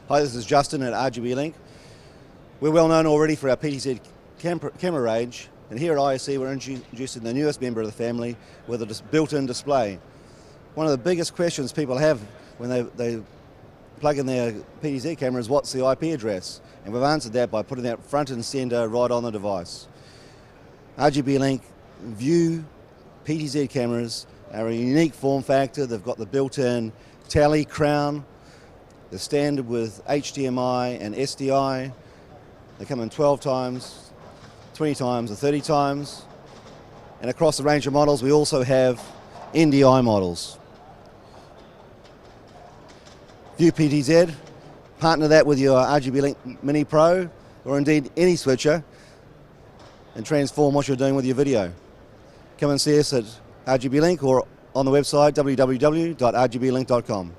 Hi, this is Justin at RGBlink. We're well known already for our PTZ camera range, and here at ISE we're introducing the newest member of the family with a built-in display. One of the biggest questions people have when they plug in their PTZ camera is what's the IP address, and we've answered that by putting that front and center right on the device. RGBlink View PTZ cameras are a unique form factor. They've got the built-in tally crown. They're standard with HDMI and SDI. They come in 12 times, 20 times, or 30 times. And across the range of models, we also have NDI models. View PTZ, partner that with your RGBlink Mini Pro, or indeed any switcher, and transform what you're doing with your video. Come and see us at RGBlink or on the website www.rgblink.com.